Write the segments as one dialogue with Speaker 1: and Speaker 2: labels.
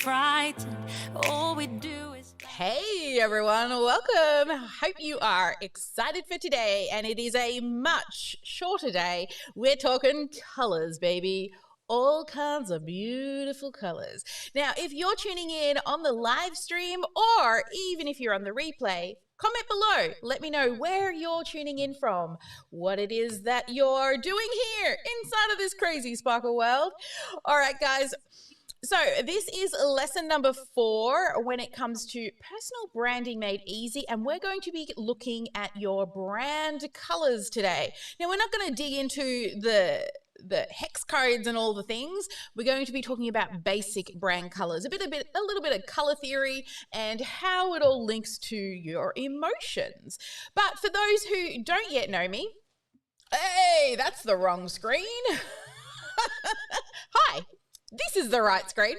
Speaker 1: frightened. All we do is...
Speaker 2: Hey everyone, welcome. Hope you are excited for today, and it is a much shorter day. We're talking colors, baby. All kinds of beautiful colors. Now, if you're tuning in on the live stream, or even if you're on the replay, comment below. Let me know where you're tuning in from, what it is that you're doing here inside of this crazy sparkle world. All right, guys. So this is lesson number 4 when it comes to personal branding made easy, and we're going to be looking at your brand colors today. Now, we're not going to dig into the hex codes and all the things. We're going to be talking about basic brand colors, a little bit of color theory and how it all links to your emotions. But for those who don't yet know me, hey, that's the wrong screen. Hi. This is the right screen.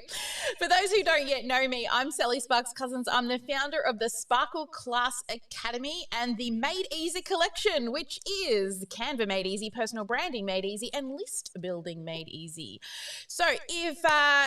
Speaker 2: For those who don't yet know me, I'm Sally Sparks Cousins. I'm the founder of the Sparkle Class Academy and the Made Easy collection, which is Canva Made Easy, Personal Branding Made Easy, and List Building Made Easy. So if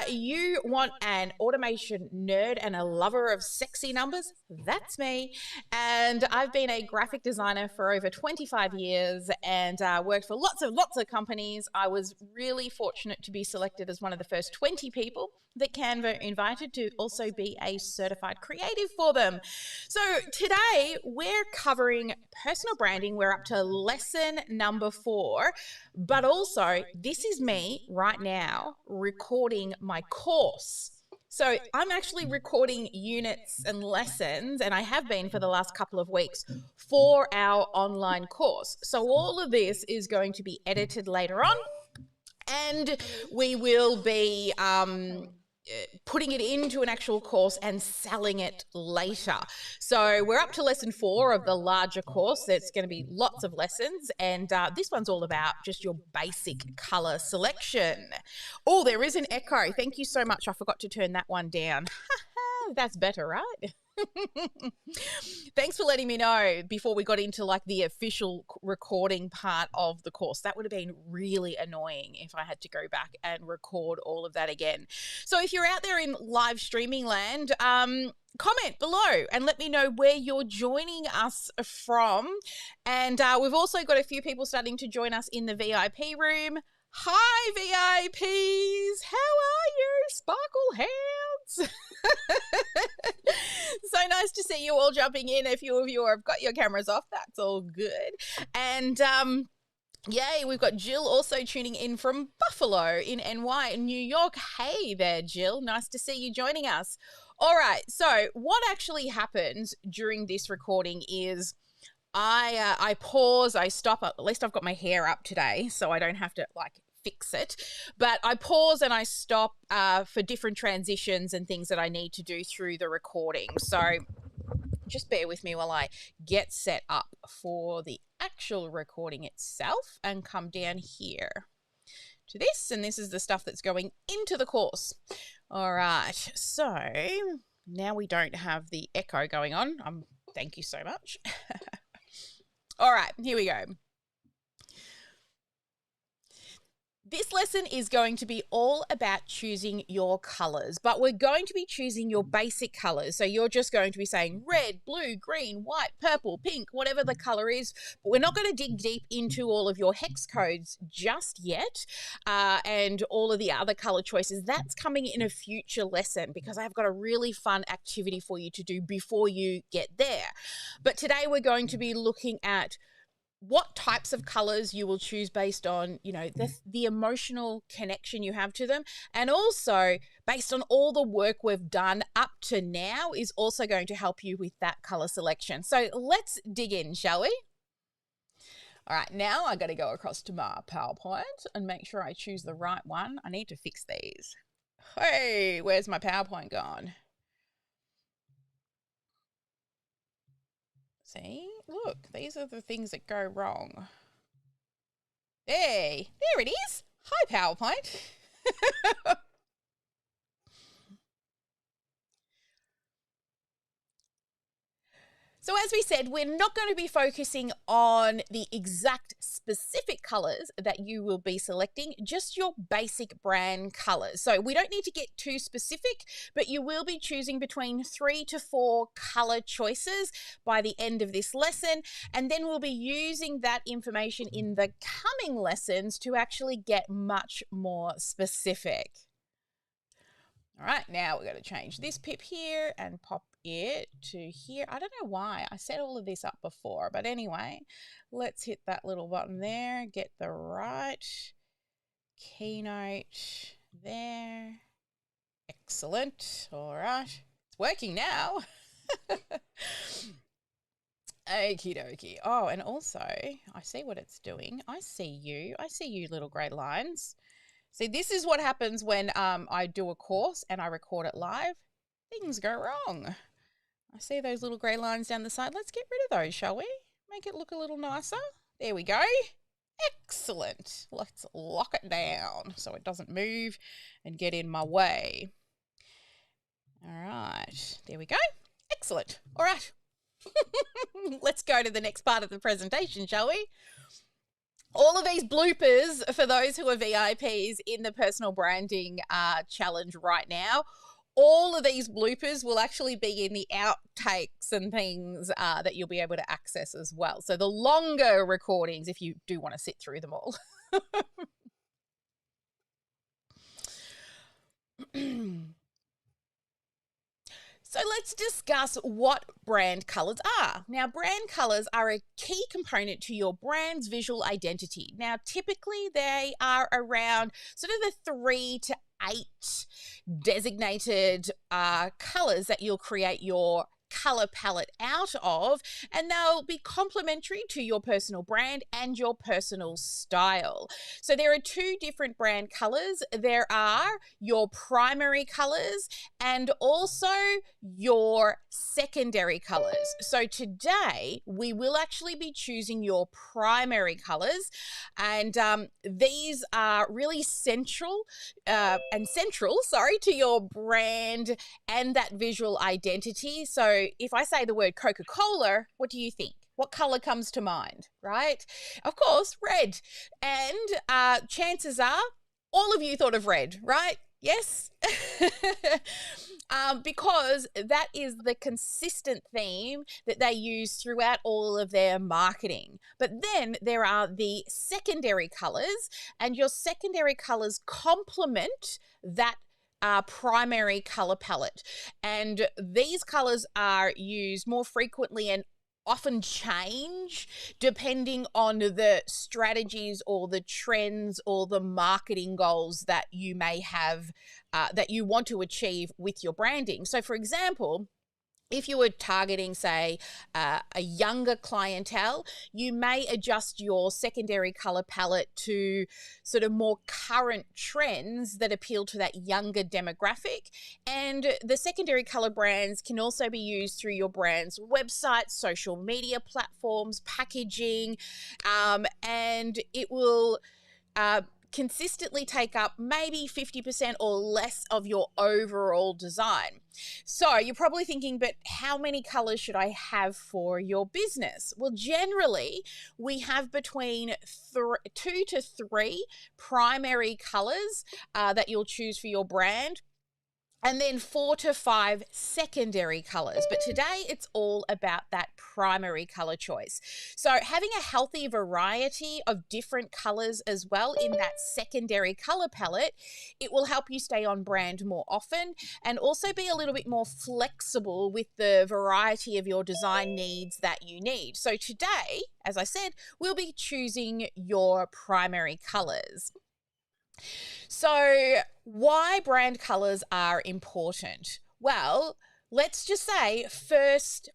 Speaker 2: you want an automation nerd and a lover of sexy numbers, that's me. And I've been a graphic designer for over 25 years and worked for lots of companies. I was really fortunate to be selected as one of the first 20 people that Canva invited to also be a certified creative for them. So today we're covering personal branding. We're up to lesson number 4, but also this is me right now recording my course. So I'm actually recording units and lessons, and I have been for the last couple of weeks, for our online course. So all of this is going to be edited later on, and we will be putting it into an actual course and selling it later. So we're up to lesson 4 of the larger course. There's going to be lots of lessons, and this one's all about just your basic color selection. Oh, there is an echo. Thank you so much. I forgot to turn that one down. That's better, right? Thanks for letting me know before we got into like the official recording part of the course. That would have been really annoying if I had to go back and record all of that again. So if you're out there in live streaming land, comment below and let me know where you're joining us from. And we've also got a few people starting to join us in the VIP room. Hi, VIPs. How are you, Sparkle Hounds? So nice to see you all jumping in. A few of you have got your cameras off. That's all good. And yay, we've got Jill also tuning in from Buffalo in NY, New York. Hey there, Jill. Nice to see you joining us. All right. So what actually happens during this recording is I pause, I stop. At least I've got my hair up today, so I don't have to like fix it. But I pause and I stop for different transitions and things that I need to do through the recording. So just bear with me while I get set up for the actual recording itself and come down here to this. And this is the stuff that's going into the course. All right. So now we don't have the echo going on. Thank you so much. All right, here we go. This lesson is going to be all about choosing your colors, but we're going to be choosing your basic colors. So you're just going to be saying red, blue, green, white, purple, pink, whatever the color is. But we're not going to dig deep into all of your hex codes just yet, and all of the other color choices. That's coming in a future lesson because I've got a really fun activity for you to do before you get there. But today we're going to be looking at what types of colors you will choose based on, you know, the emotional connection you have to them. And also based on all the work we've done up to now is also going to help you with that color selection. So let's dig in, shall we? All right, now I got to go across to my PowerPoint and make sure I choose the right one. I need to fix these. Hey, where's my PowerPoint gone? See, look, these are the things that go wrong. Hey, there it is. Hi, PowerPoint. So as we said, we're not going to be focusing on the exact specific colors that you will be selecting, just your basic brand colors. So we don't need to get too specific, but you will be choosing between 3 to 4 color choices by the end of this lesson. And then we'll be using that information in the coming lessons to actually get much more specific. All right, now we're going to change this pip here and pop it to here. I don't know why I set all of this up before, but anyway, let's hit that little button there, get the right keynote there. Excellent. All right, it's working now. Okie dokie. Oh, and also I see what it's doing. I see you little grey lines. See, this is what happens when I do a course and I record it live. Things go wrong. I see those little grey lines down the side. Let's get rid of those, shall we? Make it look a little nicer. There we go. Excellent. Let's lock it down so it doesn't move and get in my way. All right. There we go. Excellent. All right. Let's go to the next part of the presentation, shall we? All of these bloopers for those who are VIPs in the personal branding challenge right now, all of these bloopers will actually be in the outtakes and things that you'll be able to access as well. So the longer recordings, if you do want to sit through them all. So let's discuss what brand colors are. Now, brand colors are a key component to your brand's visual identity. Now, typically they are around sort of the 3 to 8 designated colors that you'll create your color palette out of, and they'll be complementary to your personal brand and your personal style. So there are 2 different brand colors. There are your primary colors and also your secondary colors. So today we will actually be choosing your primary colors, and these are really central to your brand and that visual identity. So if I say the word Coca-Cola, what do you think? What color comes to mind, right? Of course, red. And chances are all of you thought of red, right? Yes? Because that is the consistent theme that they use throughout all of their marketing. But then there are the secondary colors, and your secondary colors complement that primary color palette. And these colors are used more frequently and often change depending on the strategies or the trends or the marketing goals that you may have that you want to achieve with your branding. So for example, if you were targeting, say, a younger clientele, you may adjust your secondary color palette to sort of more current trends that appeal to that younger demographic. And the secondary color brands can also be used through your brand's website, social media platforms, packaging, and it will consistently take up maybe 50% or less of your overall design. So you're probably thinking, but how many colors should I have for your business? Well, generally, we have between 2 to 3 primary colors that you'll choose for your brand, and then 4 to 5 secondary colors. But today it's all about that primary color choice. So having a healthy variety of different colors as well in that secondary color palette, it will help you stay on brand more often and also be a little bit more flexible with the variety of your design needs that you need. So today, as I said, we'll be choosing your primary colors. So why brand colors are important? Well, let's just say first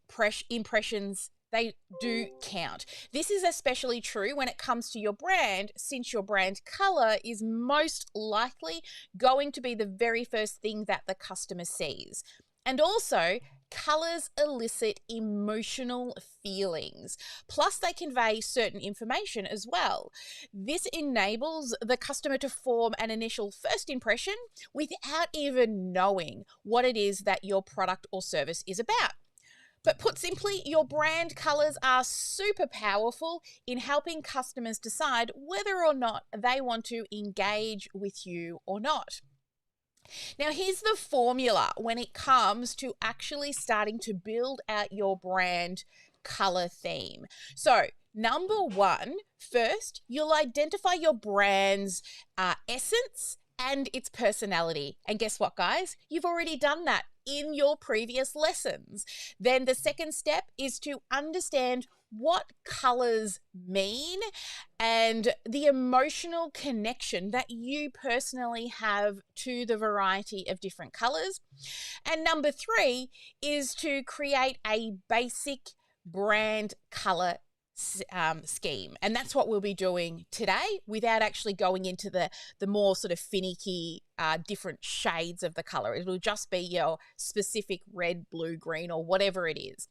Speaker 2: impressions, they do count. This is especially true when it comes to your brand, since your brand color is most likely going to be the very first thing that the customer sees. And also, colors elicit emotional feelings. Plus, they convey certain information as well. This enables the customer to form an initial first impression without even knowing what it is that your product or service is about. But put simply, your brand colors are super powerful in helping customers decide whether or not they want to engage with you or not. Now, here's the formula when it comes to actually starting to build out your brand color theme. So, number one, first, you'll identify your brand's essence and its personality. And guess what, guys? You've already done that in your previous lessons. Then the second step is to understand what colors mean and the emotional connection that you personally have to the variety of different colors. And number three is to create a basic brand color scheme, and that's what we'll be doing today without actually going into the more sort of finicky different shades of the color. It'll just be your specific red, blue, green, or whatever it is.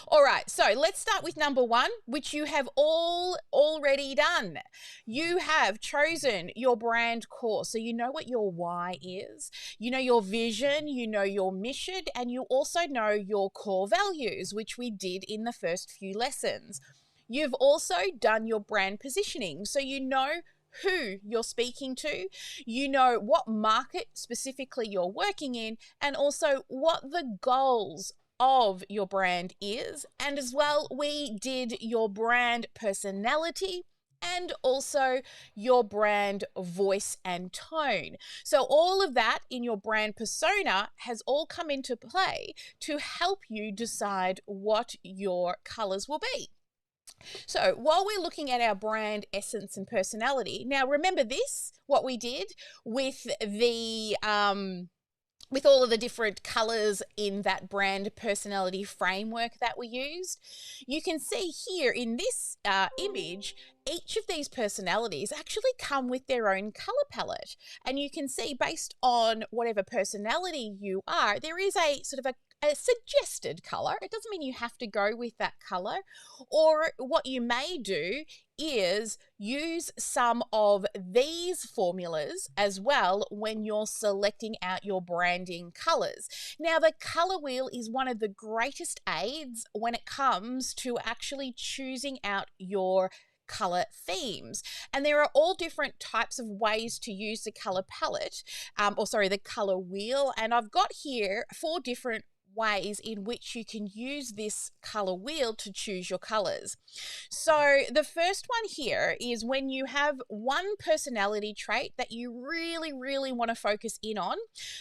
Speaker 2: All right, so let's start with number one, which you have all already done. You have chosen your brand core, so you know what your why is, you know your vision, you know your mission, and you also know your core values, which we did in the first few lessons. You've also done your brand positioning, so you know who you're speaking to, you know what market specifically you're working in, and also what the goals of your brand is. And as well, we did your brand personality and also your brand voice and tone. So all of that in your brand persona has all come into play to help you decide what your colors will be. So while we're looking at our brand essence and personality, now remember this, what we did with the with all of the different colors in that brand personality framework that we used. You can see here in this image, each of these personalities actually come with their own color palette. And you can see based on whatever personality you are, there is a sort of a suggested color. It doesn't mean you have to go with that color. Or what you may do is use some of these formulas as well when you're selecting out your branding colors. Now, the color wheel is one of the greatest aids when it comes to actually choosing out your color themes, and there are all different types of ways to use the color palette the color wheel, and I've got here 4 different ways in which you can use this color wheel to choose your colors. So the first one here is when you have one personality trait that you really want to focus in on,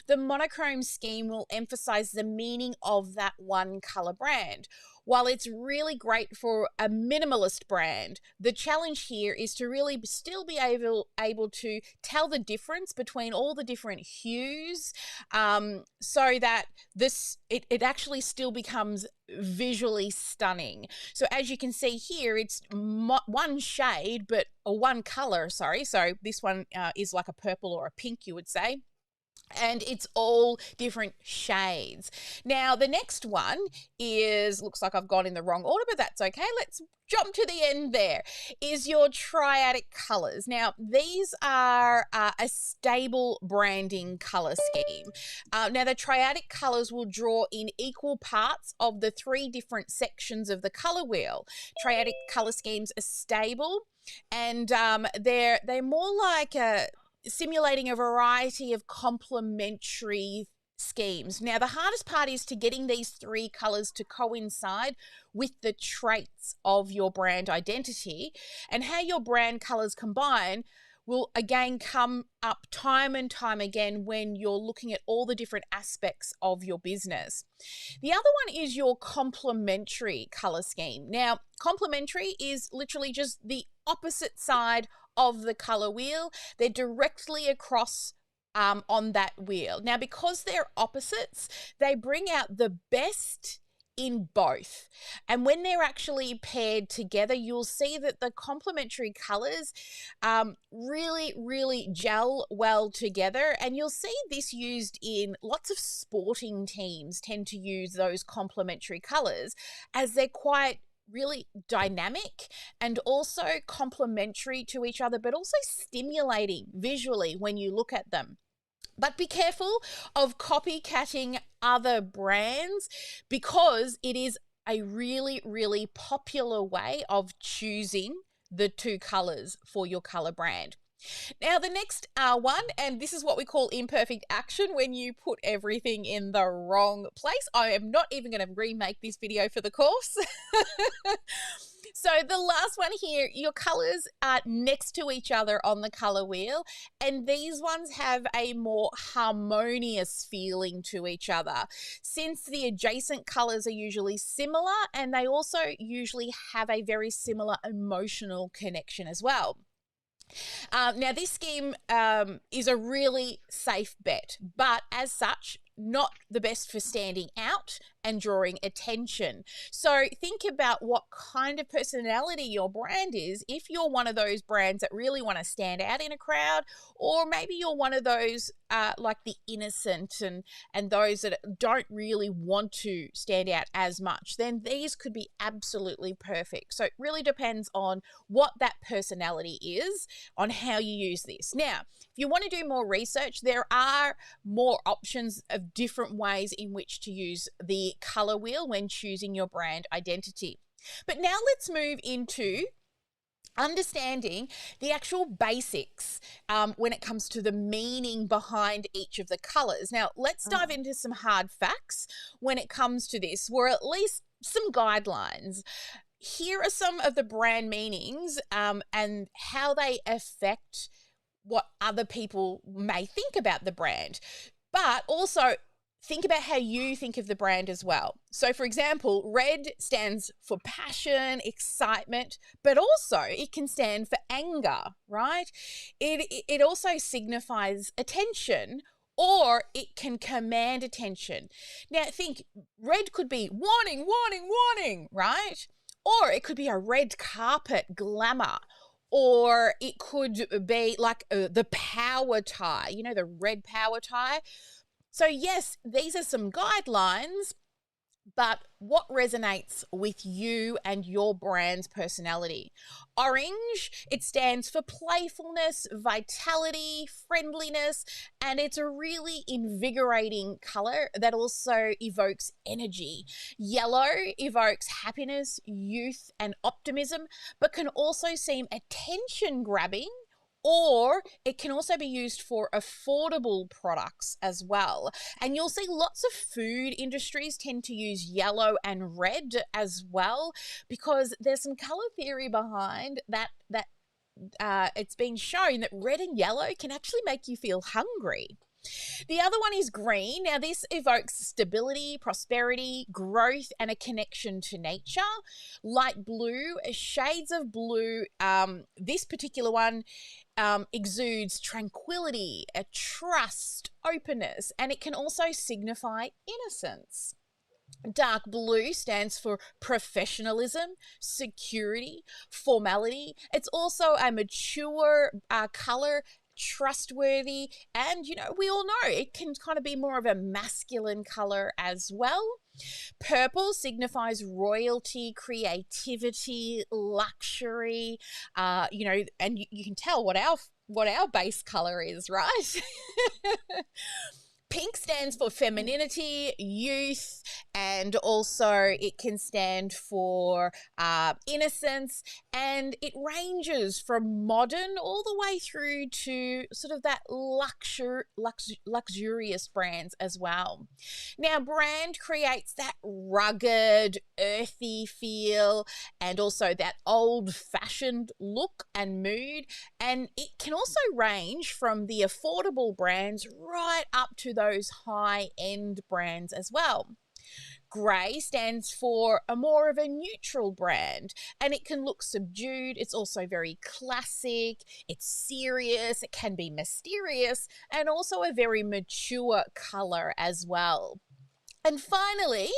Speaker 2: the monochrome scheme will emphasize the meaning of that one color brand. While it's really great for a minimalist brand, the challenge here is to really still be able to tell the difference between all the different hues, so that it actually still becomes visually stunning. So as you can see here, it's one shade, one color, sorry. So this one is like a purple or a pink, you would say. And it's all different shades. Now, the next one looks like I've gone in the wrong order, but that's okay. Let's jump to the end there, is your Triadic Colors. Now, these are a stable branding color scheme. Now, the Triadic Colors will draw in equal parts of the 3 different sections of the color wheel. Triadic color schemes are stable, and they're more like simulating a variety of complementary schemes. Now, the hardest part is to getting these 3 colors to coincide with the traits of your brand identity, and how your brand colors combine will again come up time and time again when you're looking at all the different aspects of your business. The other one is your complementary color scheme. Now, complementary is literally just the opposite side of the color wheel. They're directly across on that wheel. Now, because they're opposites, they bring out the best in both. And when they're actually paired together, you'll see that the complementary colors really gel well together. And you'll see this used in lots of sporting teams tend to use those complementary colors, as they're quite really dynamic and also complementary to each other, but also stimulating visually when you look at them. But be careful of copycatting other brands, because it is a really, really popular way of choosing the two colors for your color brand. Now, the next one, and this is what we call imperfect action, when you put everything in the wrong place. I am not even going to remake this video for the course. So the last one here, your colors are next to each other on the color wheel, and these ones have a more harmonious feeling to each other, since the adjacent colors are usually similar, and they also usually have a very similar emotional connection as well. Now, this scheme is a really safe bet, but as such, not the best for standing out and drawing attention. So think about what kind of personality your brand is. If you're one of those brands that really want to stand out in a crowd, or maybe you're one of those like the innocent and those that don't really want to stand out as much, then these could be absolutely perfect. So it really depends on what that personality is, on how you use this. Now, if you want to do more research, there are more options of different ways in which to use the color wheel when choosing your brand identity. But now let's move into understanding the actual basics when it comes to the meaning behind each of the colors. Now, let's dive into some hard facts when it comes to this, or at least some guidelines. Here are some of the brand meanings and how they affect what other people may think about the brand, but also think about how you think of the brand as well. So, for example, red stands for passion, excitement, but also it can stand for anger, right? It also signifies attention, or it can command attention. Now, think red could be warning, warning, warning, right? Or it could be a red carpet glamour. Or it could be like the power tie, you know, the red power tie. So yes, these are some guidelines, but what resonates with you and your brand's personality? Orange, it stands for playfulness, vitality, friendliness, and it's a really invigorating color that also evokes energy. Yellow evokes happiness, youth, and optimism, but can also seem attention grabbing, or it can also be used for affordable products as well. And you'll see lots of food industries tend to use yellow and red as well, because there's some color theory behind that it's been shown that red and yellow can actually make you feel hungry. The other one is green. Now, this evokes stability, prosperity, growth, and a connection to nature. Light blue, shades of blue. This particular one exudes tranquility, a trust, openness, and it can also signify innocence. Dark blue stands for professionalism, security, formality. It's also a mature color, trustworthy, and we all know it can kind of be more of a masculine color as well. Purple signifies royalty, creativity, luxury, and you can tell what our base color is, right? Pink stands for femininity, youth, and also it can stand for innocence, and it ranges from modern all the way through to sort of that luxurious brands as well. Now, brand creates that rugged, earthy feel, and also that old-fashioned look and mood, and it can also range from the affordable brands right up to those high-end brands as well. Grey stands for a more of a neutral brand, and it can look subdued. It's also very classic, it's serious, it can be mysterious, and also a very mature color as well. And finally,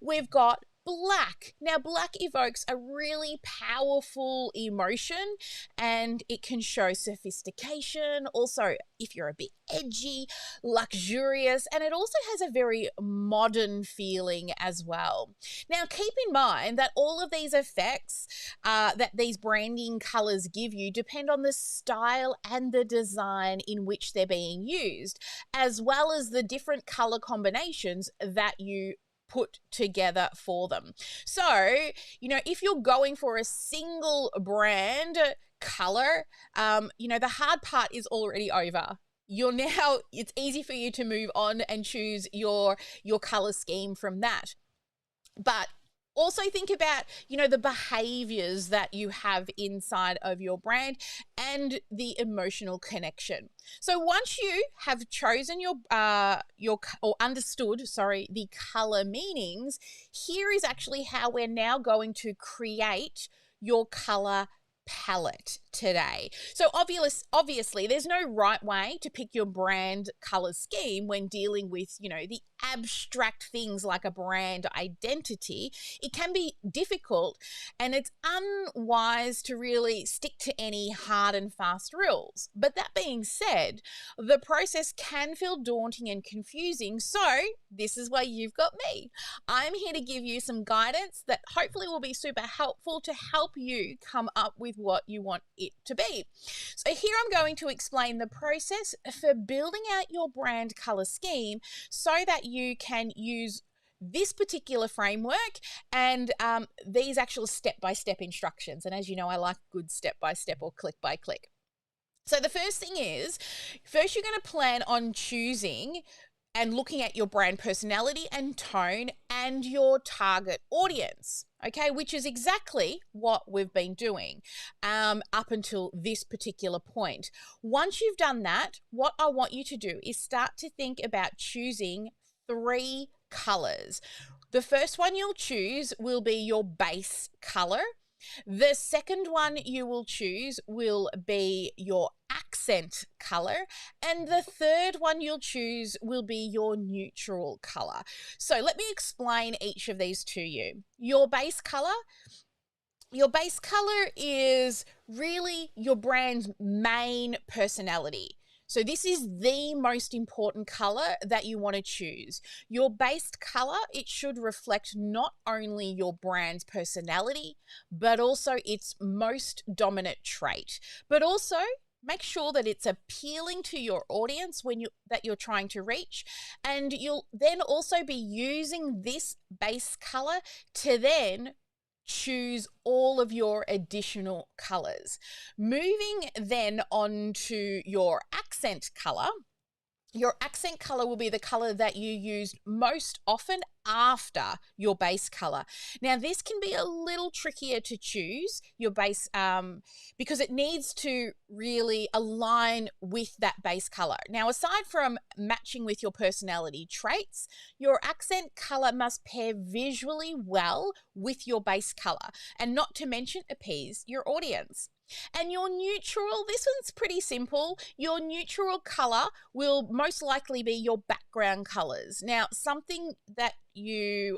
Speaker 2: we've got black. Now, black evokes a really powerful emotion, and it can show sophistication. Also, if you're a bit edgy, luxurious, and it also has a very modern feeling as well. Now, keep in mind that all of these effects that these branding colors give you depend on the style and the design in which they're being used, as well as the different color combinations that you put together for them. So, you know, if you're going for a single brand color, you know, the hard part is already over. It's easy for you to move on and choose your color scheme from that. But also think about, you know, the behaviors that you have inside of your brand and the emotional connection. So once you have chosen or understood, the color meanings, here is actually how we're now going to create your color palette today. So obviously there's no right way to pick your brand color scheme when dealing with, you know, the abstract things like a brand identity. It can be difficult, and it's unwise to really stick to any hard and fast rules. But that being said, the process can feel daunting and confusing. So this is why you've got me. I'm here to give you some guidance that hopefully will be super helpful to help you come up with what you want it to be. So here I'm going to explain the process for building out your brand color scheme so that you can use this particular framework and these actual step-by-step instructions. And as you know, I like good step-by-step or click-by-click. So the first thing is, first you're going to plan on choosing and looking at your brand personality and tone and your target audience, okay, which is exactly what we've been doing up until this particular point. Once you've done that, what I want you to do is start to think about choosing 3 colors. The first one you'll choose will be your base color. The second one you will choose will be your accent color, and the third one you'll choose will be your neutral color. So let me explain each of these to you. Your base color is really your brand's main personality. So this is the most important color that you want to choose. Your base color, it should reflect not only your brand's personality, but also its most dominant trait. But also make sure that it's appealing to your audience that you're trying to reach. And you'll then also be using this base color to then choose all of your additional colors. Moving then on to your accent color. Your accent color will be the color that you use most often after your base color. Now, this can be a little trickier to choose your base because it needs to really align with that base color. Now, aside from matching with your personality traits, your accent color must pair visually well with your base color, and not to mention appease your audience. And your neutral, this one's pretty simple. Your neutral color will most likely be your background colors. Now, something that you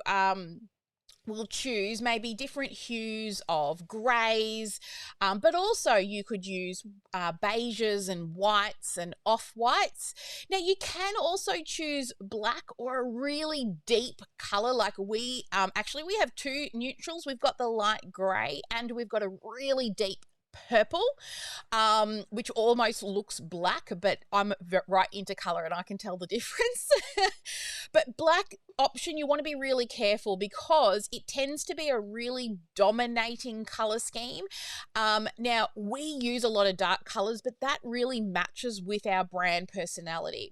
Speaker 2: will choose maybe different hues of greys, but also you could use beiges and whites and off-whites. Now, you can also choose black or a really deep color like we have 2 neutrals. We've got the light gray and we've got a really deep purple, which almost looks black, but I'm right into color and I can tell the difference. But black option, you want to be really careful because it tends to be a really dominating color scheme. Now, we use a lot of dark colors, but that really matches with our brand personality.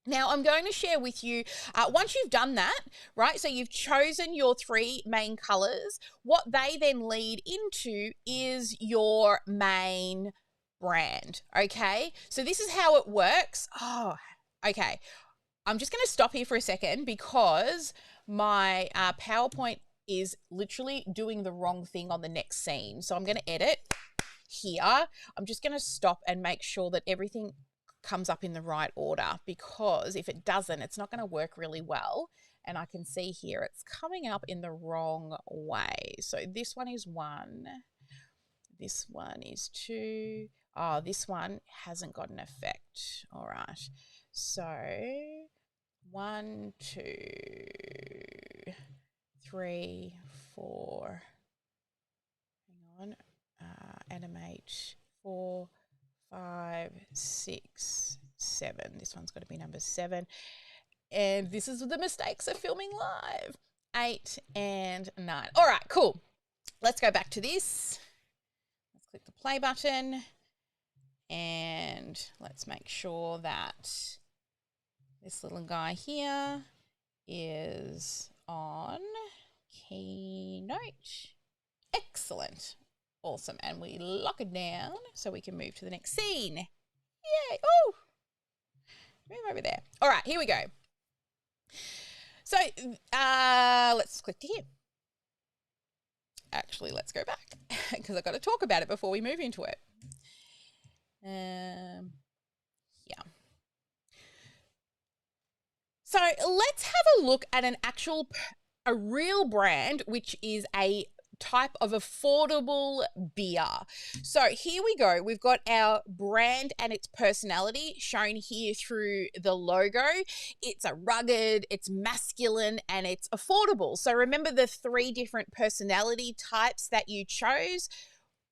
Speaker 2: Now, I'm going to share with you, once you've done that, right, so you've chosen your 3 main colors, what they then lead into is your main brand, okay? So this is how it works. Oh, okay. I'm just going to stop here for a second because my PowerPoint is literally doing the wrong thing on the next scene. So I'm going to edit here. I'm just going to stop and make sure that everything comes up in the right order, because if it doesn't, it's not going to work really well. And I can see here it's coming up in the wrong way. So this one is 1, this one is 2. Oh, this one hasn't got an effect. All right, so 1, 2, 3, 4. Hang on, animate 4, 5, 6, 7. This one's got to be number 7. And this is the mistakes of filming live. 8 and 9. All right, cool. Let's go back to this. Let's click the play button. And let's make sure that this little guy here is on Keynote. Excellent. Awesome. And we lock it down so we can move to the next scene. Yay. Oh, move over there. All right, here we go. So let's click to here. Actually, let's go back because I've got to talk about it before we move into it. Yeah. So let's have a look at a real brand, which is a type of affordable beer. So here we go. We've got our brand and its personality shown here through the logo. It's a rugged, it's masculine, and it's affordable. So remember the 3 different personality types that you chose?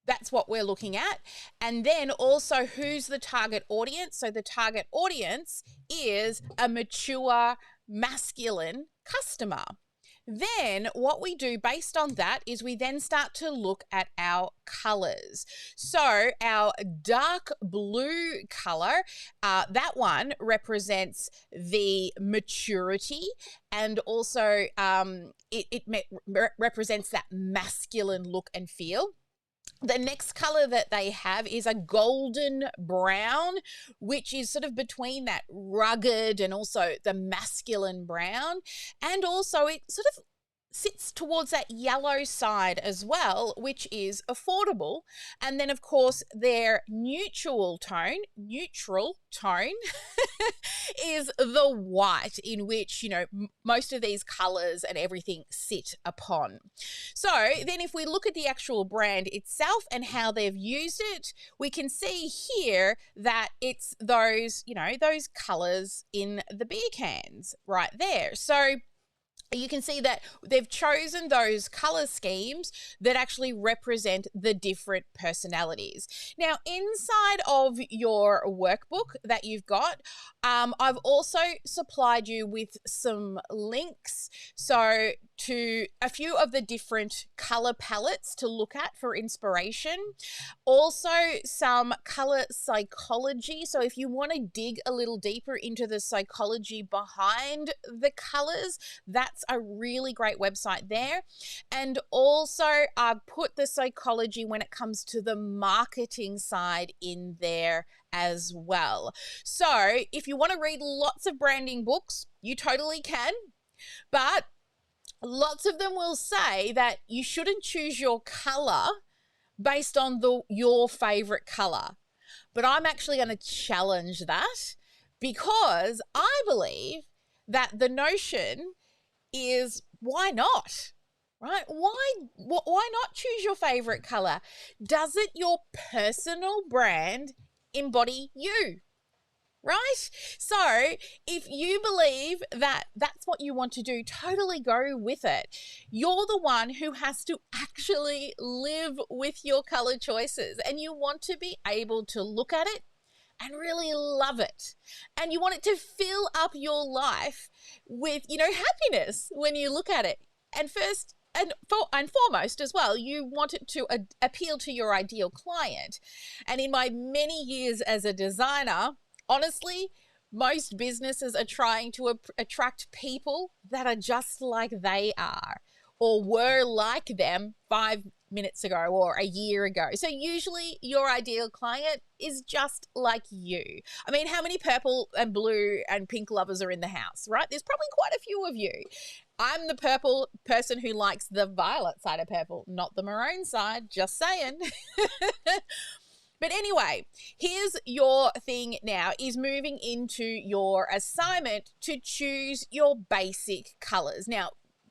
Speaker 2: That's what we're looking at. And then also, who's the target audience? So the target audience is a mature, masculine customer. Then what we do based on that is we then start to look at our colors. So our dark blue color, that one represents the maturity, and also it represents that masculine look and feel. The next color that they have is a golden brown, which is sort of between that rugged and also the masculine brown. And also it sort of sits towards that yellow side as well, which is affordable. And then, of course, their neutral tone is the white, in which, you know, most of these colors and everything sit upon. So then if we look at the actual brand itself and how they've used it, we can see here that it's those, you know, those colors in the beer cans right there. So you can see that they've chosen those color schemes that actually represent the different personalities. Now, inside of your workbook that you've got, I've also supplied you with some links to a few of the different color palettes to look at for inspiration. Also, some color psychology. So if you want to dig a little deeper into the psychology behind the colors, that's a really great website there. And also, I've put the psychology when it comes to the marketing side in there as well. So if you want to read lots of branding books, you totally can, but lots of them will say that you shouldn't choose your color based on your favorite color. But I'm actually going to challenge that, because I believe that the notion is, why not? Right? Why not choose your favorite color? Doesn't your personal brand embody you? Right? So if you believe that that's what you want to do, totally go with it. You're the one who has to actually live with your color choices, and you want to be able to look at it and really love it. And you want it to fill up your life with, you know, happiness when you look at it. And first and foremost as well, you want it to appeal to your ideal client. And in my many years as a designer, honestly, most businesses are trying to attract people that are just like they are, or were like them 5 minutes ago or a year ago. So usually your ideal client is just like you. I mean, how many purple and blue and pink lovers are in the house, right? There's probably quite a few of you. I'm the purple person who likes the violet side of purple, not the maroon side, just saying. But anyway, here's your thing now, is moving into your assignment to choose your basic colors. Now,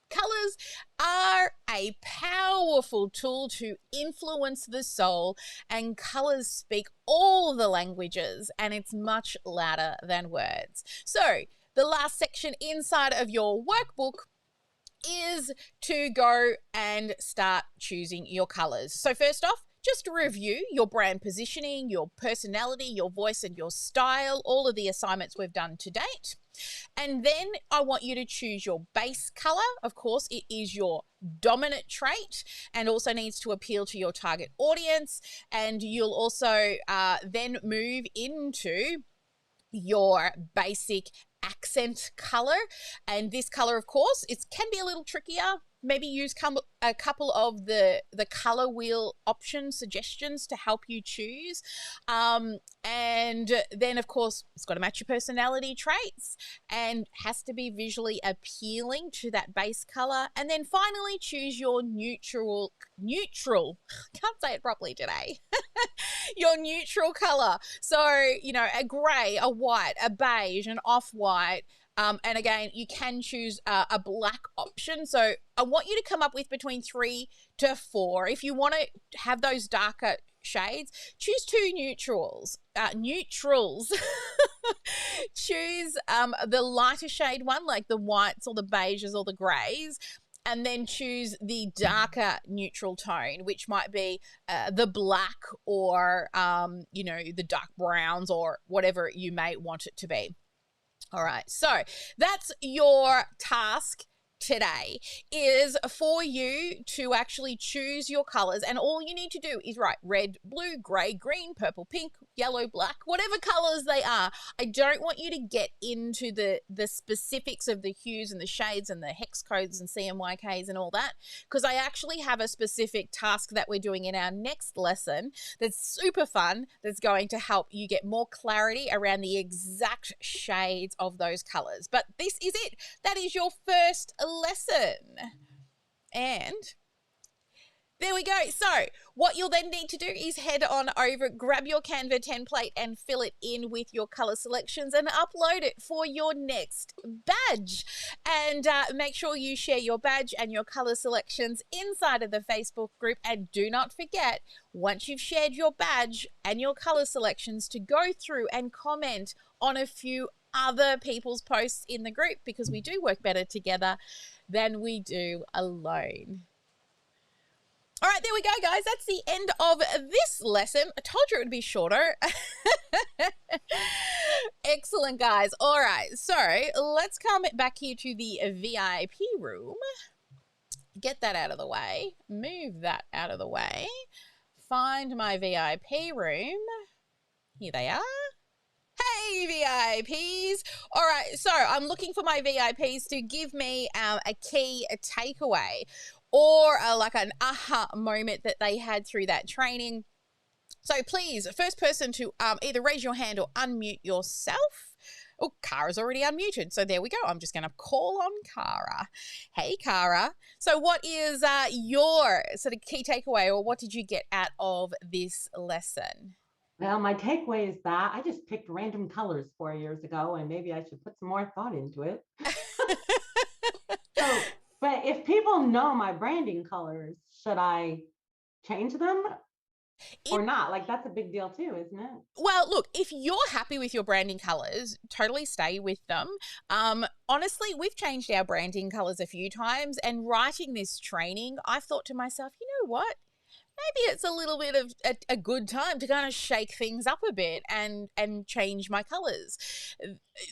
Speaker 2: colors are a powerful tool to influence the soul, and colors speak all the languages, and it's much louder than words. So the last section inside of your workbook is to go and start choosing your colors. So first off, just to review your brand positioning, your personality, your voice, and your style, all of the assignments we've done to date. And then I want you to choose your base color. Of course, it is your dominant trait and also needs to appeal to your target audience. And you'll also then move into your basic accent color. And this color, of course, it can be a little trickier. Maybe use a couple of the color wheel option suggestions to help you choose. And then, of course, it's got to match your personality traits and has to be visually appealing to that base color. And then finally, choose your neutral, can't say it properly today, your neutral color. So, you know, a gray, a white, a beige, an off-white. And again, you can choose a black option. So I want you to come up with between 3 to 4. If you want to have those darker shades, choose 2 neutrals. Choose the lighter shade one, like the whites or the beiges or the grays, and then choose the darker neutral tone, which might be the black or, you know, the dark browns or whatever you may want it to be. All right, so that's your task today, is for you to actually choose your colors, and all you need to do is write red, blue, gray, green, purple, pink, yellow, black, whatever colors they are. I don't want you to get into the specifics of the hues and the shades and the hex codes and CMYKs and all that, because I actually have a specific task that we're doing in our next lesson that's super fun, that's going to help you get more clarity around the exact shades of those colors. But this is it. That is your first lesson. And there we go. So what you'll then need to do is head on over, grab your Canva template and fill it in with your color selections and upload it for your next badge. And make sure you share your badge and your color selections inside of the Facebook group. And do not forget, once you've shared your badge and your color selections, to go through and comment on a few other people's posts in the group, because we do work better together than we do alone. All right, there we go, guys. That's the end of this lesson. I told you it would be shorter. Excellent, guys. All right, so let's come back here to the VIP room. Get that out of the way. Move that out of the way. Find my VIP room. Here they are. Hey, VIPs. All right, so I'm looking for my VIPs to give me a key takeaway or like an aha moment that they had through that training. So please, first person to either raise your hand or unmute yourself. Oh, Kara's already unmuted. So there we go. I'm just going to call on Kara. Hey, Kara. So what is your sort of key takeaway, or what did you get out of this lesson?
Speaker 3: Well, my takeaway is that I just picked random colors 4 years ago, and maybe I should put some more thought into it. So, but if people know my branding colors, should I change them or not? Like, that's a big deal too, isn't it?
Speaker 2: Well, look, if you're happy with your branding colors, totally stay with them. Honestly, we've changed our branding colors a few times, and writing this training, I've thought to myself, you know what? Maybe it's a little bit of a good time to kind of shake things up a bit and change my colors.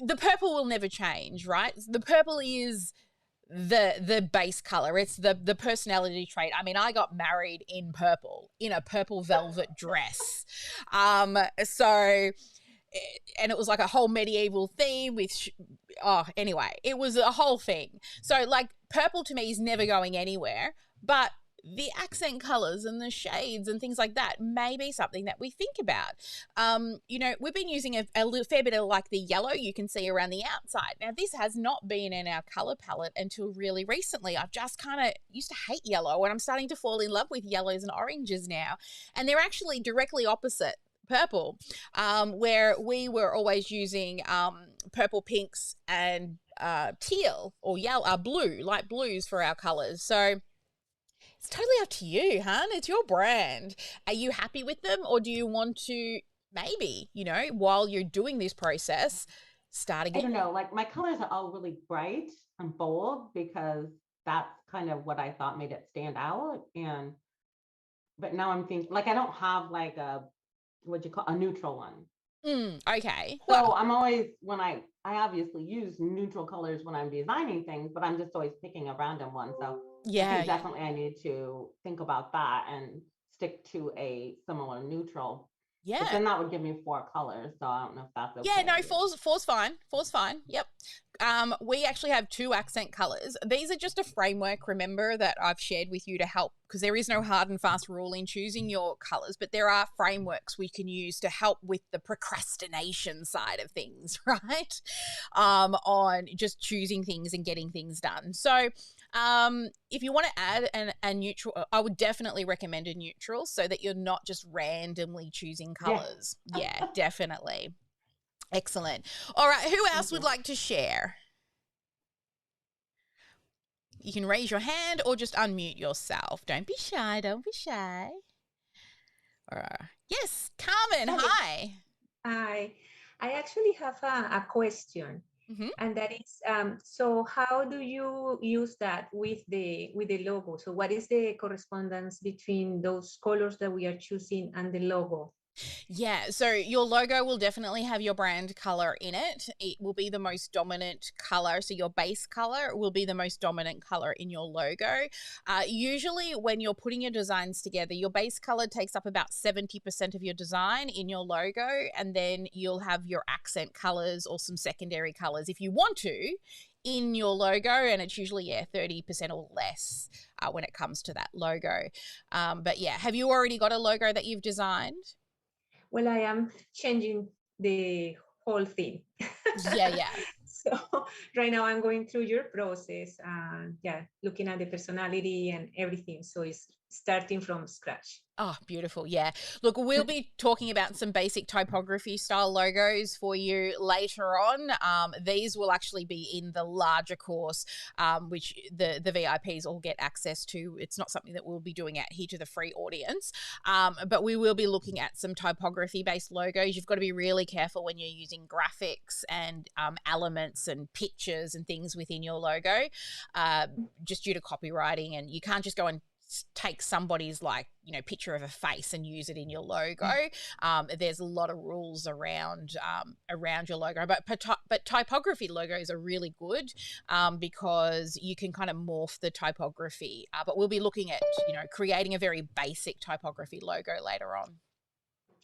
Speaker 2: The purple will never change, right? The purple is the base color. It's the personality trait. I mean, I got married in purple, in a purple velvet dress. So, and it was like a whole medieval theme with anyway, it was a whole thing. So like, purple to me is never going anywhere, but the accent colors and the shades and things like that may be something that we think about. You know, we've been using a little fair bit of like the yellow you can see around the outside. Now, this has not been in our color palette until really recently. I've just kind of used to hate yellow, and I'm starting to fall in love with yellows and oranges now. And they're actually directly opposite purple, where we were always using purple, pinks, and teal or yellow, blue, light blues for our colors. So it's totally up to you, hon. It's your brand. Are you happy with them, or do you want to maybe, you know, while you're doing this process, start again?
Speaker 3: I don't know. Like, my colors are all really bright and bold because that's kind of what I thought made it stand out. But now I'm thinking, like, I don't have like a, what you call a neutral one.
Speaker 2: Okay.
Speaker 3: So I'm always, when I I obviously use neutral colors when I'm designing things, but I'm just always picking a random one. So I think definitely I need to think about that and stick to a similar neutral. But then that would give me 4 colors. So I don't know if that's okay.
Speaker 2: Yeah, no, four's fine. Four's fine. Yep. We actually have 2 accent colors. These are just a framework, remember, that I've shared with you to help, because there is no hard and fast rule in choosing your colors, but there are frameworks we can use to help with the procrastination side of things, right? On just choosing things and getting things done. So if you want to add a neutral, I would definitely recommend a neutral so that you're not just randomly choosing colors. Yeah, definitely. Excellent. All right, who else would like to share? You can raise your hand or just unmute yourself. Don't be shy. Don't be shy. All right. Yes, Carmen, hi.
Speaker 4: Hi. I actually have a question. And that is, so how do you use that with the logo? So what is the correspondence between those colors that we are choosing and the logo?
Speaker 2: Yeah, so your logo will definitely have your brand color in it. It will be the most dominant color. So your base color will be the most dominant color in your logo. Usually when you're putting your designs together, your base color takes up about 70% of your design in your logo, and then you'll have your accent colors or some secondary colors if you want to in your logo, and it's usually 30% or less when it comes to that logo. But yeah, have you already got a logo that you've designed?
Speaker 4: Well, I am changing the whole thing.
Speaker 2: Yeah.
Speaker 4: So right now I'm going through your process and looking at the personality and everything. So it's starting from scratch.
Speaker 2: Oh, beautiful. Yeah. Look, we'll be talking about some basic typography style logos for you later on. These will actually be in the larger course, which the VIPs all get access to. It's not something that we'll be doing out here to the free audience, but we will be looking at some typography based logos. You've got to be really careful when you're using graphics and elements and pictures and things within your logo, just due to copywriting, and you can't just go and take somebody's picture of a face and use it in your logo. There's a lot of rules around your logo, but typography logos are really good because you can kind of morph the typography. But we'll be looking at creating a very basic typography logo later on.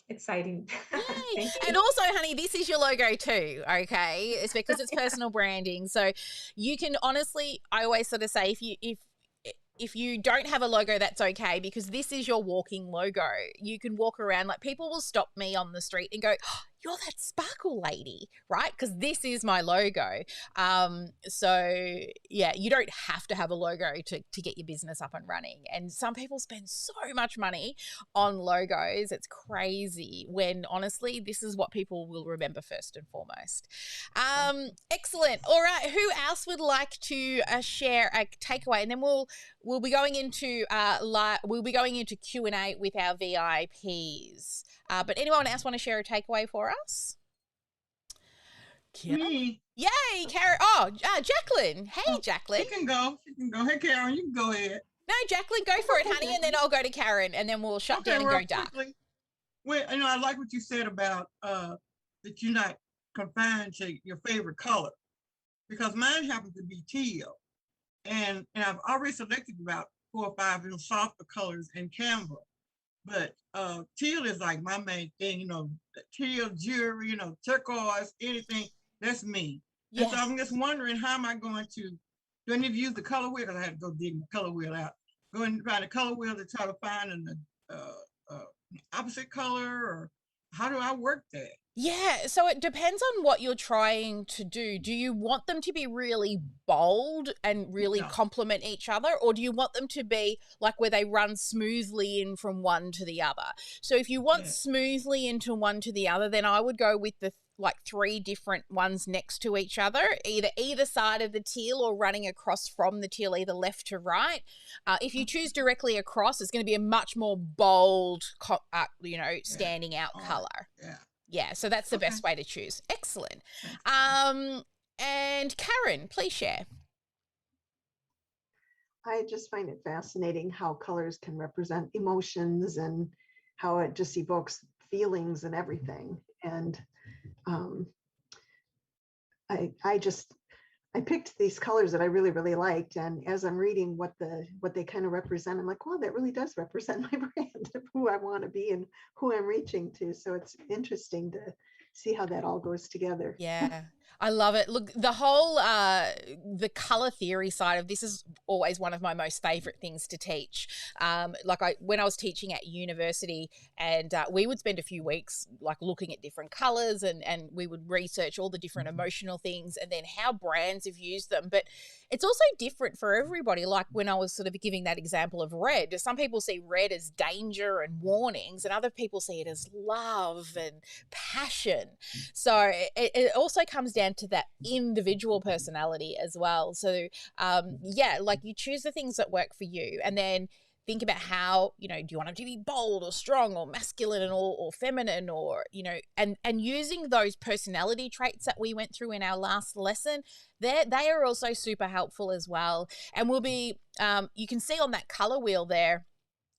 Speaker 4: Exciting.
Speaker 2: Yay. And also, honey, this is your logo too, okay? It's because it's personal branding. So you can honestly, I always sort of say, if you don't have a logo, that's okay, because this is your walking logo. You can walk around, people will stop me on the street and go, oh, you're that sparkle lady, right? Because this is my logo. So yeah, you don't have to have a logo to get your business up and running. And some people spend so much money on logos. It's crazy, when honestly, this is what people will remember first and foremost. Excellent. All right. Who else would like to share a takeaway? And then we'll be going into Q&A with our VIPs. But anyone else want to share a takeaway for us?
Speaker 5: Me.
Speaker 2: Yay, Karen. Oh, Jacqueline. Hey, Jacqueline.
Speaker 5: She can go. Hey, Karen, you can go ahead.
Speaker 2: No, Jacqueline, go for it, honey, and then I'll go to Karen, and then we'll shut down and go dark.
Speaker 5: Well, I like what you said about that you're not confined to your favorite color, because mine happens to be teal, and I've already selected about 4 or 5 softer colors in Canva. But teal is like my main thing, teal jewelry, turquoise, anything, that's me. Yes. And so I'm just wondering, how am I going to, do I need to use the color wheel? Because I had to go dig the color wheel out. Go and find the color wheel to try to find an opposite color, or how do I work that?
Speaker 2: Yeah, so it depends on what you're trying to do. Do you want them to be really bold and really complement each other, or do you want them to be like where they run smoothly in from one to the other? So if you want smoothly into one to the other, then I would go with the 3 different ones next to each other, either side of the teal or running across from the teal, either left to right. If you choose directly across, it's going to be a much more bold, standing out color. Yeah, so that's the best way to choose. Excellent. And Karen, please share.
Speaker 6: I just find it fascinating how colors can represent emotions and how it just evokes feelings and everything. And I picked these colors that I really, really liked. And as I'm reading what they kind of represent, I'm like, well, that really does represent my brand of who I want to be and who I'm reaching to. So it's interesting to see how that all goes together.
Speaker 2: Yeah. I love it. Look, the whole the color theory side of this is always one of my most favorite things to teach. When I was teaching at university, and we would spend a few weeks like looking at different colors, and we would research all the different emotional things and then how brands have used them. But it's also different for everybody. Like when I was sort of giving that example of red, some people see red as danger and warnings, and other people see it as love and passion. So it also comes down to that individual personality as well. So like you choose the things that work for you, and then think about how, do you want them to be bold or strong or masculine or feminine, or, and using those personality traits that we went through in our last lesson, they are also super helpful as well. And we'll be, you can see on that color wheel there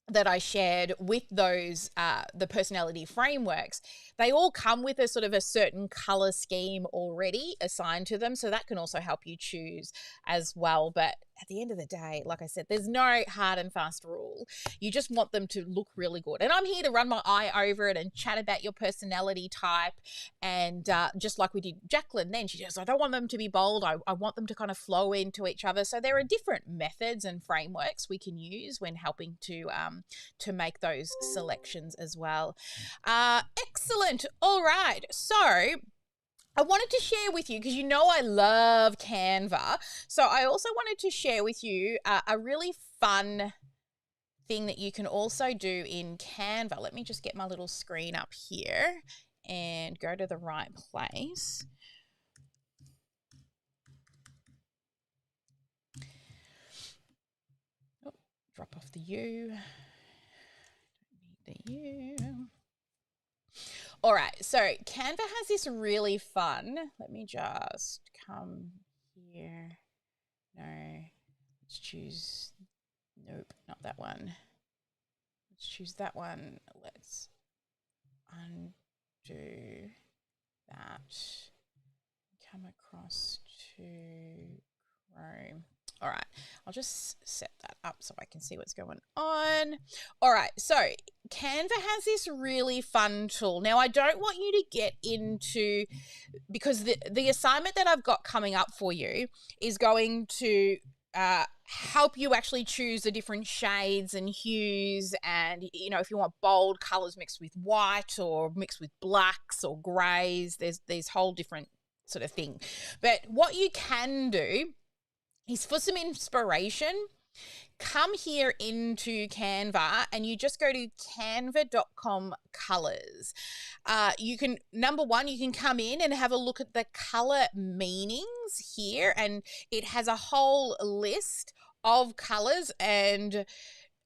Speaker 2: that I shared with those, the personality frameworks, they all come with a sort of a certain color scheme already assigned to them. So that can also help you choose as well. But at the end of the day, like I said, there's no hard and fast rule. You just want them to look really good. And I'm here to run my eye over it and chat about your personality type. And just like we did Jacqueline then, she goes, I don't want them to be bold. I want them to kind of flow into each other. So there are different methods and frameworks we can use when helping to make those selections as well. Excellent. All right. So I wanted to share with you, because I love Canva. So I also wanted to share with you a really fun thing that you can also do in Canva. Let me just get my little screen up here and go to the right place. Oh, drop off the U. Don't need the U. All right, so Canva has this really fun, let me just come here. No, let's choose, nope, not that one. Let's choose that one. Let's undo that. Come across to Chrome. All right, I'll just set that up so I can see what's going on. All right, so Canva has this really fun tool. Now, I don't want you to get into, because the assignment that I've got coming up for you is going to help you actually choose the different shades and hues, and if you want bold colors mixed with white or mixed with blacks or grays, there's these whole different sort of thing. But what you can do is, for some inspiration, come here into Canva and you just go to canva.com colors. You can, number one, you can come in and have a look at the color meanings here, and it has a whole list of colors. And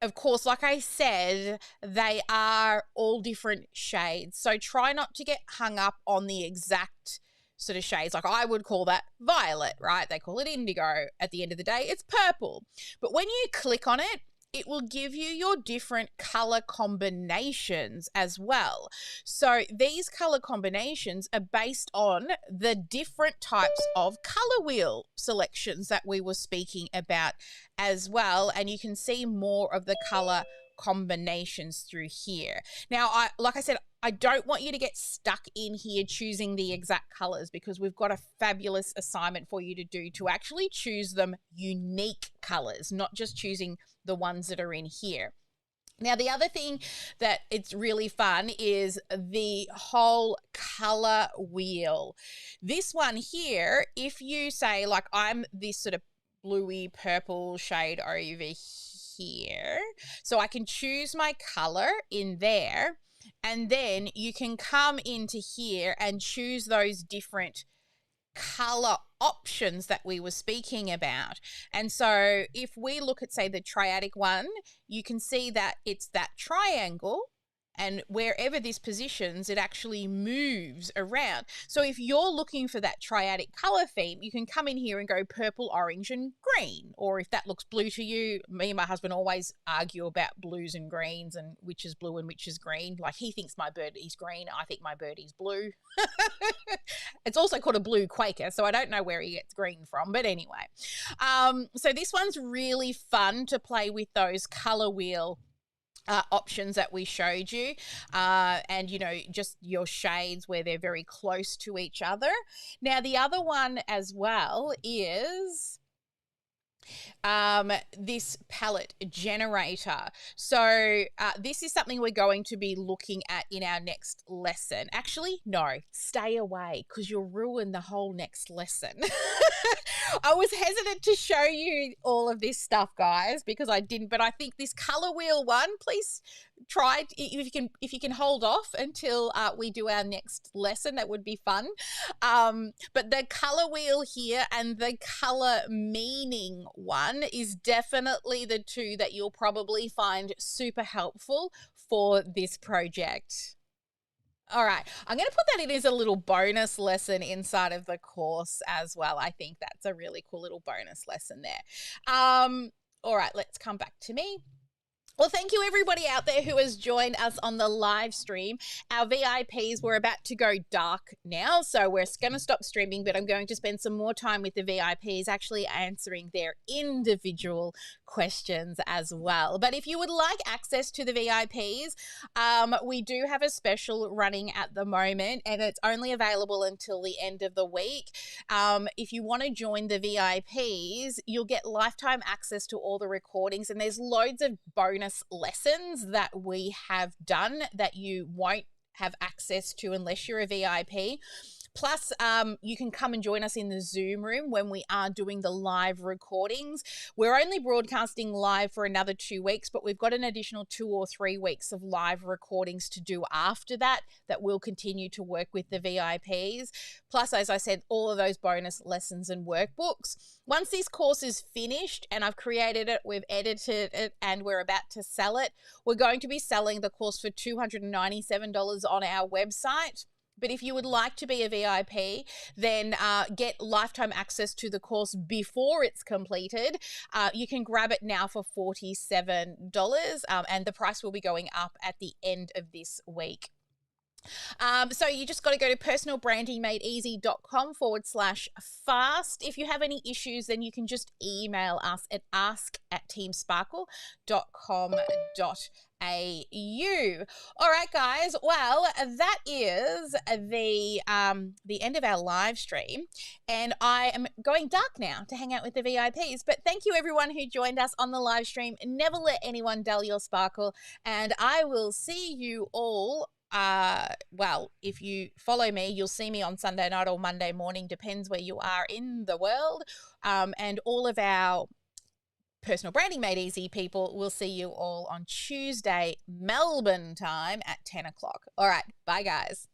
Speaker 2: of course, like I said, they are all different shades. So try not to get hung up on the exact sort of shades. Like I would call that violet, right? They call it indigo. At the end of the day, it's purple. But when you click on it, it will give you your different color combinations as well. So these color combinations are based on the different types of color wheel selections that we were speaking about as well. And you can see more of the color combinations through here. Now, like I said, I don't want you to get stuck in here choosing the exact colors, because we've got a fabulous assignment for you to do to actually choose them unique colors, not just choosing the ones that are in here. Now, the other thing that it's really fun is the whole color wheel. This one here, if you say, like, I'm this sort of bluey purple shade over here, so I can choose my color in there, and then you can come into here and choose those different color options that we were speaking about. And so if we look at, say, the triadic one, you can see that it's that triangle, And wherever this positions, it actually moves around. So if you're looking for that triadic color theme, you can come in here and go purple, orange, and green. Or if that looks blue to you, me and my husband always argue about blues and greens and which is blue and which is green. Like, he thinks my bird is green. I think my bird is blue. It's also called a blue Quaker, so I don't know where he gets green from. But anyway, so this one's really fun to play with those color wheel options that we showed you, and, you know, just your shades where they're very close to each other. Now, the other one as well is this palette generator. So this is something we're going to be looking at in our next lesson. Actually, no, stay away because you'll ruin the whole next lesson. I was hesitant to show you all of this stuff, guys, because I didn't, but I think this color wheel one, please try if you can hold off until we do our next lesson. That would be fun. But the color wheel here and the color meaning one is definitely the two that you'll probably find super helpful for this project. All right, I'm going to put that in as a little bonus lesson inside of the course as well. I think that's a really cool little bonus lesson there. All right, let's come back to me. Well, thank you everybody out there who has joined us on the live stream. Our VIPs, we're about to go dark now, so we're going to stop streaming, but I'm going to spend some more time with the VIPs actually answering their individual questions as well. But if you would like access to the VIPs, we do have a special running at the moment, and it's only available until the end of the week. If you want to join the VIPs, you'll get lifetime access to all the recordings, and there's loads of bonus lessons that we have done that you won't have access to unless you're a VIP. Plus, you can come and join us in the Zoom room when we are doing the live recordings. We're only broadcasting live for another 2 weeks, but we've got an additional 2 or 3 weeks of live recordings to do after that we'll continue to work with the VIPs. Plus, as I said, all of those bonus lessons and workbooks. Once this course is finished and I've created it, we've edited it, and we're about to sell it, we're going to be selling the course for $297 on our website. But if you would like to be a VIP, then get lifetime access to the course before it's completed. You can grab it now for $47, and the price will be going up at the end of this week. So you just got to go to personalbrandingmadeeasy.com/fast. If you have any issues, then you can just email us at ask@teamsparkle.com.au. All right, guys. Well, that is the end of our live stream, and I am going dark now to hang out with the VIPs. But thank you, everyone who joined us on the live stream. Never let anyone dull your sparkle, and I will see you all. Well, if you follow me, you'll see me on Sunday night or Monday morning, depends where you are in the world. And all of our Personal Branding Made Easy people will see you all on Tuesday, Melbourne time at 10 o'clock. All right. Bye, guys.